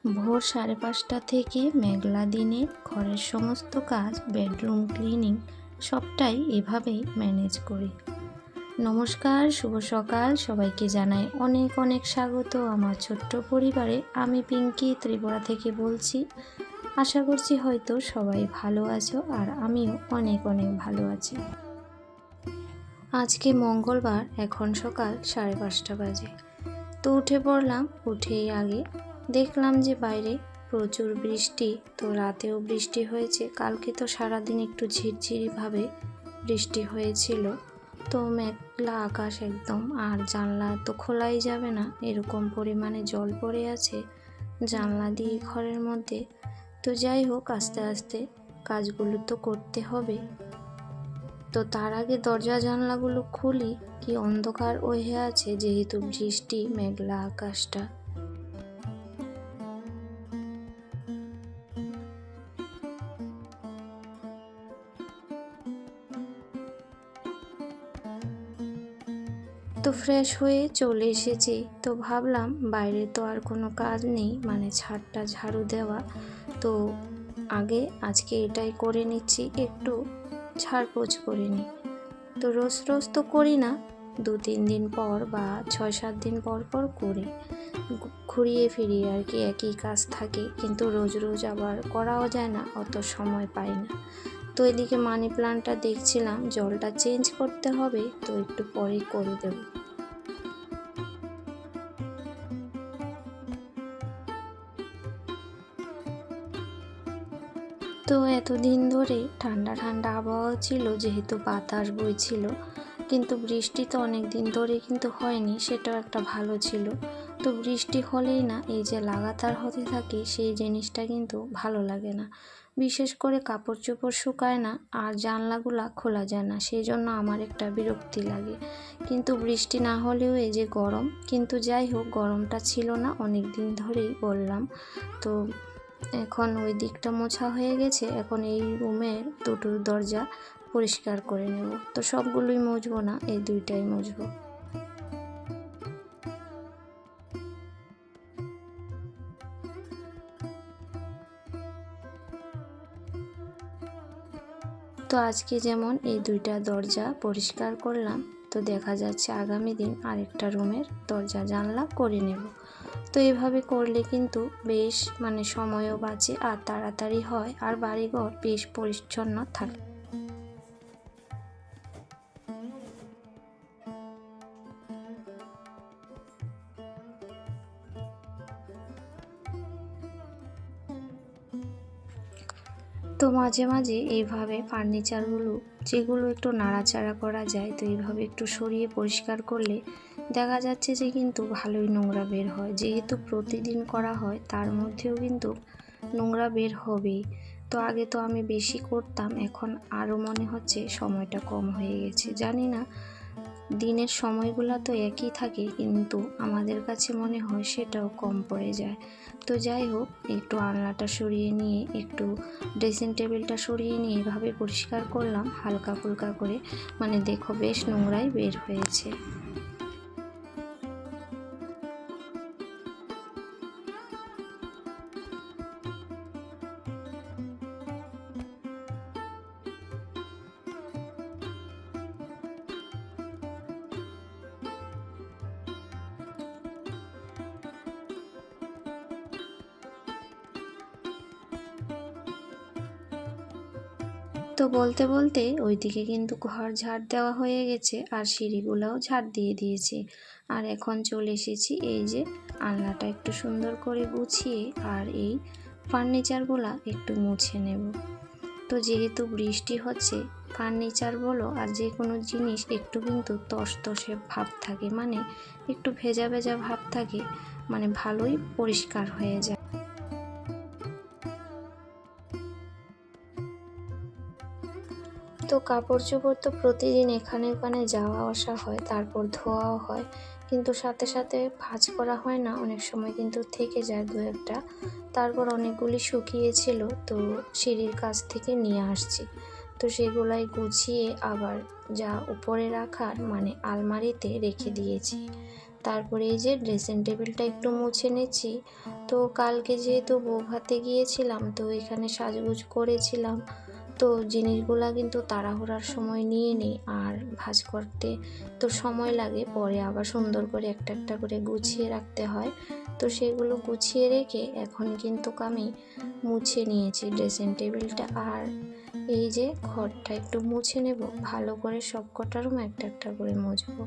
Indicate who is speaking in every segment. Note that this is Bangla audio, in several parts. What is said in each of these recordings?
Speaker 1: ভোর 5:30 থেকে মেঘলা দিনে ঘরের সমস্ত কাজ, বেডরুম ক্লিনিং সবটাই এভাবেই ম্যানেজ করি। নমস্কার, শুভ সকাল। সবাইকে জানাই অনেক অনেক স্বাগত আমার ছোট্ট পরিবারে। আমি পিঙ্কি ত্রিপুরা থেকে বলছি। আশা করছি হয়তো সবাই ভালো আছো, আর আমিও অনেক অনেক ভালো আছি। আজকে মঙ্গলবার, এখন সকাল 5:30 বাজে। তো উঠে পড়লাম। উঠেই আগে দেখলাম যে বাইরে প্রচুর বৃষ্টি। তো রাতেও বৃষ্টি হয়েছে। কালকে তো সারাদিন একটু ঝিরঝিরিভাবে বৃষ্টি হয়েছিল। তো মেঘলা আকাশ একদম, আর জানলা তো খোলাই যাবে না, এরকম পরিমাণে জল পড়ে আছে জানলা দিয়ে ঘরের মধ্যে। তো যাই হোক, আস্তে আস্তে কাজগুলো তো করতে হবে। তো তার আগে দরজা জানলাগুলো খুলি, কি অন্ধকার হয়ে আছে যেহেতু বৃষ্টি, মেঘলা আকাশটা। তো ফ্রেশ হয়ে চলে এসেছি। তো ভাবলাম বাইরে তো আর কোনো কাজ নেই, মানে ছাদটা ঝাড়ু দেওয়া। তো আজকে এটাই করে নিচ্ছি, একটু ঝাড়পোছ করে নিই। তো রোজ রোজ তো করি না, 2-3 দিন পর বা 6-7 দিন পর পর করি। ঘুরিয়ে ফিরিয়ে আর কি, একই কাজ থাকে, কিন্তু রোজ রোজ আবার করাও যায় না, অত সময় পাই না। তো এদিকে মানি প্লান্টটা দেখছিলাম, জলটা চেঞ্জ করতে হবে, তো একটু পরেই করে দেব। তো এতদিন ধরে ঠান্ডা ঠান্ডা আবহাওয়া ছিল, যেহেতু বাতাস বইছিল, কিন্তু বৃষ্টি তো অনেক দিন ধরে কিন্তু হয়নি, সেটাও একটা ভালো ছিল। তো বৃষ্টি হলেই না, এই যে লাগাতার হতে থাকে, সেই জিনিসটা কিন্তু ভালো লাগে না। বিশেষ করে কাপড় চোপড় শুকায় না, আর জানলাগুলা খোলা যায় না, সেই জন্য আমার একটা বিরক্তি লাগে। কিন্তু বৃষ্টি না হলেও এই যে গরম, কিন্তু যাই হোক, গরমটা ছিল না অনেক দিন ধরেই বললাম। তো এখন ওই দিকটা মোছা হয়ে গেছে, এখন এই রুমের দুটো দরজা পরিষ্কার করে নেব। তো সবগুলোই মুছবো না, এই দুইটাই মুছবো। তো আজকে যেমন এই দুইটা দরজা পরিষ্কার করলাম, তো দেখা যাচ্ছে আগামী দিন আরেকটা রুমের দরজা জানলা করে নেব। তো এভাবে করলে কিন্তু বেশ, মানে সময়ও বাঁচে আর তাড়াতাড়ি হয়, আর বাড়িঘর বেশ পরিচ্ছন্ন থাকে। তো মাঝে মাঝে এইভাবে ফার্নিচারগুলো, যেগুলো একটু নাড়াচাড়া করা যায়, তো এইভাবে একটু সরিয়ে পরিষ্কার করলে দেখা যাচ্ছে যে কিন্তু ভালোই নোংরা বের হয়। যেহেতু প্রতিদিন করা হয়, তার মধ্যেও কিন্তু নোংরা বের হবেই। তো আগে তো আমি বেশি করতাম, এখন আরও মনে হচ্ছে সময়টা কম হয়ে গেছে। জানি না, দিনের সময়গুলো তো একই থাকে, কিন্তু আমাদের কাছে মনে হয় সেটাও কম পড়ে যায়। তো যাই হোক, একটু আলনাটা সরিয়ে নিয়ে, একটু ড্রেসিং টেবিলটা সরিয়ে নিয়ে এভাবে পরিষ্কার করলাম হালকা ফুলকা করে, মানে দেখো বেশ নোংরাই বের হয়েছে। তো বলতে বলতে ওইদিকে কিন্তু ঘর ঝাড় দেওয়া হয়ে গেছে, আর সিঁড়িগুলোও ঝাড় দিয়ে দিয়েছি। আর এখন চলে এসেছি এই যে আলনাটা একটু সুন্দর করে গুছিয়ে, আর এই ফার্নিচারগুলা একটু মুছে নেব। তো যেহেতু বৃষ্টি হচ্ছে, ফার্নিচার বলো আর যে কোনো জিনিস একটু কিন্তু তসতসে ভাব থাকে, মানে একটু ভেজা ভেজা ভাব থাকে, মানে ভালোই পরিষ্কার হয়ে যায়। তো কাপড় চোপড় তো প্রতিদিন এখানে ওখানে যাওয়া আসা হয়, তারপর ধোয়াও হয়, কিন্তু সাথে সাথে ভাঁজ করা হয় না, অনেক সময় কিন্তু থেকে যায় দু একটা। তারপর অনেকগুলি শুকিয়েছিল, তো সিঁড়ির কাছ থেকে নিয়ে আসছি। তো সেগুলাই গুছিয়ে আবার যা উপরে রাখার, মানে আলমারিতে রেখে দিয়েছি। তারপরে এই যে ড্রেসিং টেবিলটা একটু মুছে নিচ্ছি। তো কালকে যেহেতু বৌভাতে গিয়েছিলাম, তো এখানে সাজগোজ করেছিলাম, তো জিনিসগুলা কিন্তু তাড়াহুড়ার সময় নিয়ে নিই, আর ভাঁজ করতে তো সময় লাগে, পরে আবার সুন্দর করে একটা একটা করে গুছিয়ে রাখতে হয়। তো সেগুলো গুছিয়ে রেখে এখন কিন্তু আমি মুছে নিয়েছি ড্রেসিং টেবিলটা, আর এই যে ঘরটা একটু মুছে নেব ভালো করে, সব কটা রুম একটা একটা করে মুছবো।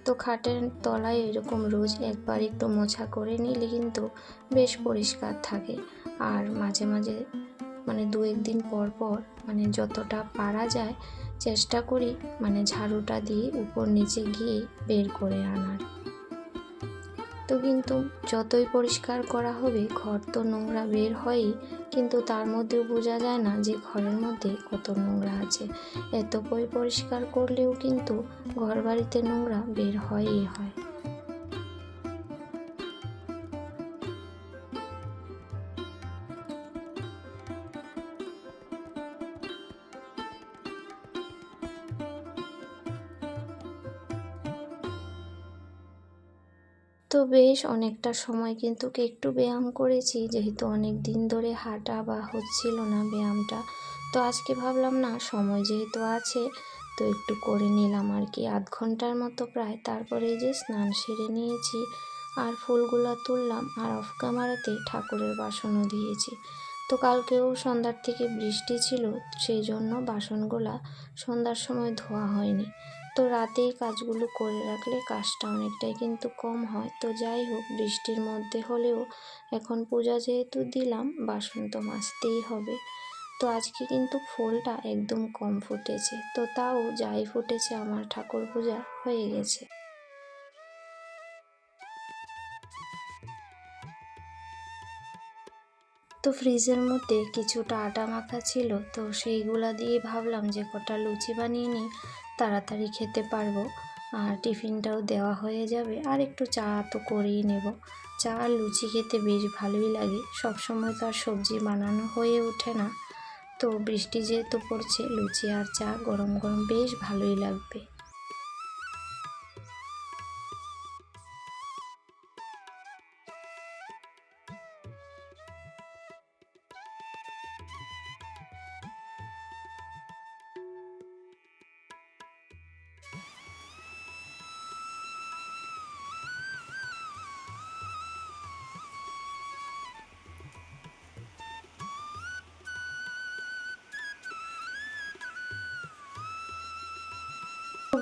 Speaker 1: তো খাটের তলায় এরকম রোজ একবার একটু মোছা করে নিলে কিন্তু বেশ পরিষ্কার থাকে। আর মাঝে মাঝে মানে 2-1 দিন পর পর মানে যতটা পারা যায় চেষ্টা করি মানে ঝাড়ুটা দিয়ে উপর নিচে গিয়ে বের করে আনার। তো কিন্তু যতই পরিষ্কার করা হবে ঘর তো নোংরা বের হয়ই, কিন্তু তার মধ্যেও বোঝা যায় না যে ঘরের মধ্যে কত নোংরা আছে। এত পরিষ্কার করলেও কিন্তু ঘর বাড়িতে নোংরা বের হয়ই হয়। তো বেশ অনেকটা সময় কিন্তু একটু ব্যায়াম করেছি, যেহেতু অনেক দিন ধরে হাঁটা বা হচ্ছিল না ব্যায়ামটা। তো আজকে ভাবলাম না, সময় যেহেতু আছে তো একটু করে নিলাম আর কি, আধ ঘন্টার মতো প্রায়। তারপরে এই যে স্নান সেরে নিয়েছি, আর ফুলগুলা তুললাম, আর অফ ক্যামেরাতে ঠাকুরের বাসনও দিয়েছি। তো কালকেও সন্ধ্যার থেকে বৃষ্টি ছিল, সেই জন্য বাসনগুলা সন্ধ্যার সময় ধোয়া হয়নি। তো রাতেই কাজগুলো করে রাখলে কাজটা অনেকটাই কিন্তু কম হয়। তো যাই হোক, বৃষ্টির মধ্যে হলেও এখন পূজা যেহেতু দিলাম, বাসন তো মাজতেই হবে। তো আজকে কিন্তু ফুলটা একদম কম ফুটেছে, তো তাও যাই ফুটেছে আমার ঠাকুর পূজা হয়ে গেছে। তো ফ্রিজের মধ্যে কিছুটা আটা মাখা ছিল, তো সেইগুলা দিয়ে ভাবলাম যে কটা লুচি বানিয়ে নিই, তাড়াতাড়ি খেতে পারবো, আর টিফিনটাও দেওয়া হয়ে যাবে, আর একটু চা তো করেই নেব। চা আর লুচি খেতে বেশ ভালোই লাগে, সবসময় তো আর সবজি বানানো হয়ে ওঠে না। তো বৃষ্টি যেহেতু পড়ছে, লুচি আর চা গরম গরম বেশ ভালোই লাগবে।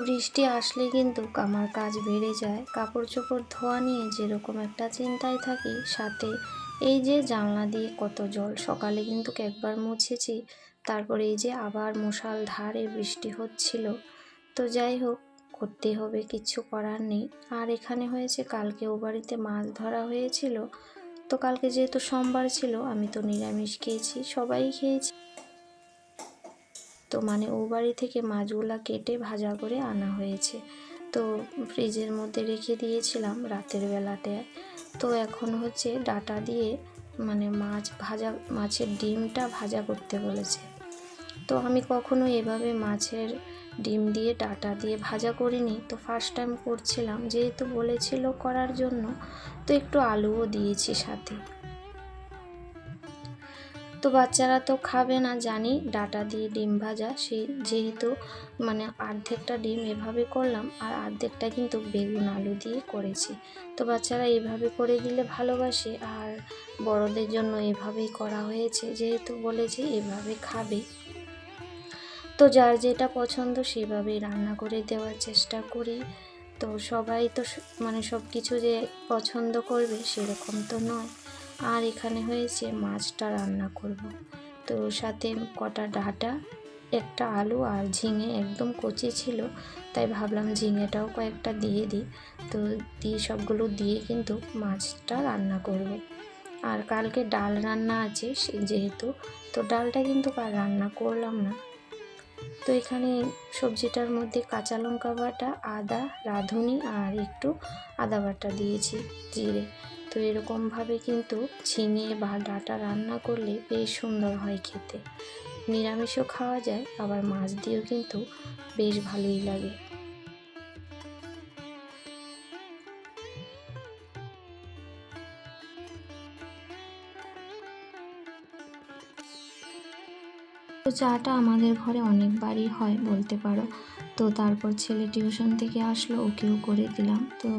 Speaker 1: বৃষ্টি আসলে কিন্তু আমার কাজ বেড়ে যায়, কাপড় চোপড় ধোয়া নিয়ে যেরকম একটা চিন্তায় থাকি, সাথে এই যে জানলা দিয়ে কত জল, সকালে কিন্তু একবার মুছেছি, তারপরে এই যে আবার মুষলধারে বৃষ্টি হচ্ছিল। তো যাই হোক, করতেই হবে, কিচ্ছু করার নেই। আর এখানে হয়েছে কালকে ও বাড়িতে মাছ ধরা হয়েছিল, তো কালকে যেহেতু সোমবার ছিল আমি তো নিরামিষ খেয়েছি, সবাই খেয়েছি। তো মানে ও বাড়ি থেকে মাছগুলা কেটে ভাজা করে আনা হয়েছে, তো ফ্রিজের মধ্যে রেখে দিয়েছিলাম রাতের বেলাতে। তো এখন হচ্ছে ডাটা দিয়ে মানে মাছ ভাজা, মাছের ডিমটা ভাজা করতে বলেছে। তো আমি কখনো এভাবে মাছের ডিম দিয়ে ডাটা দিয়ে ভাজা করিনি, তো ফার্স্ট টাইম করছিলাম, যেহেতু বলেছিল করার জন্য, তো একটু আলুও দিয়েছি সাথে। তো বাচ্চারা তো খাবে না জানি ডাটা দিয়ে ডিম ভাজা, সেই যেহেতু মানে অর্ধেকটা ডিম এভাবে করলাম, আর অর্ধেকটা কিন্তু বেগুন আলু দিয়ে করেছি। তো বাচ্চারা এভাবে করে দিলে ভালোবাসে, আর বড়দের জন্য এভাবেই করা হয়েছে, যেহেতু বলেছে এভাবে খাবে। তো যার যেটা পছন্দ সেভাবেই রান্না করে দেওয়ার চেষ্টা করি। তো সবাই তো মানে সব কিছু যে পছন্দ করবে সেরকম তো নয়। আর এখানে হয়েছে মাছটা রান্না করব, তো সাথে কটা ডাঁটা, একটা আলু আর ঝিঙে একদম কচি ছিল, তাই ভাবলাম ঝিঙেটাও কয়েকটা দিয়ে দিই। তো দিয়ে সবগুলো দিয়ে কিন্তু মাছটা রান্না করব। আর কালকে ডাল রান্না আছে যেহেতু, তো ডালটা কিন্তু আর রান্না করলাম না। তো এখানে সবজিটার মধ্যে কাঁচা লঙ্কা বাটা, আদা, রাঁধুনি আর একটু আদা বাটা দিয়েছি, জিরে। তো এরকমভাবে কিন্তু ঝিঙে বা ডাঁটা রান্না করলে বেশ সুন্দর হয় খেতে, নিরামিষও খাওয়া যায়, আবার মাছ দিয়েও কিন্তু বেশ ভালোই লাগে। তো চাটা আমাদের ঘরে অনেকবারই হয় বলতে পারো। তো তারপর ছেলে টিউশন থেকে আসলো, ওকেও করে দিলাম। তো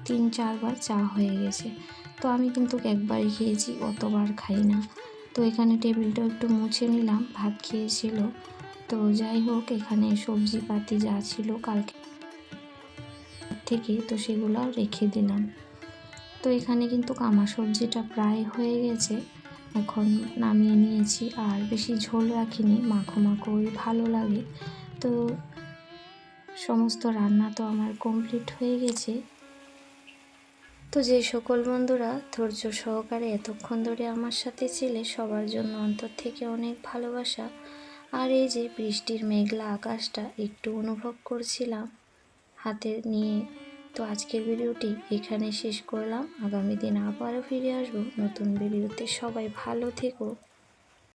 Speaker 1: 3-4 বার চা হয়ে গেছে। তো আমি কিন্তু একবারই খেয়েছি, অতবার খাই না। তো এখানে টেবিলটা একটু মুছে নিলাম, ভাত খেয়েছিল। তো যাই হোক, এখানে সবজিপাতি যা ছিল কালকে থেকে, তো সেগুলো রেখে দিলাম। তো এখানে কিন্তু কামা সবজিটা প্রায় হয়ে গেছে, এখন নামিয়ে নিয়েছি। আর বেশি ঝোল রাখিনি, মাখো মাখোই ভালো লাগে। তো সমস্ত রান্না তো আমার কমপ্লিট হয়ে গেছে। তো যে সকল বন্ধুরা ধৈর্য সহকারে এতক্ষণ ধরে আমার সাথে ছিলে, সবার জন্য অন্তর থেকে অনেক ভালোবাসা। আর এই যে বৃষ্টির মেঘলা আকাশটা একটু অনুভব করছিলাম হাতে নিয়ে। তো আজকের ভিডিওটি এখানে শেষ করলাম। আগামী দিন আবারও ফিরে আসবো নতুন ভিডিওতে। সবাই ভালো থেকো।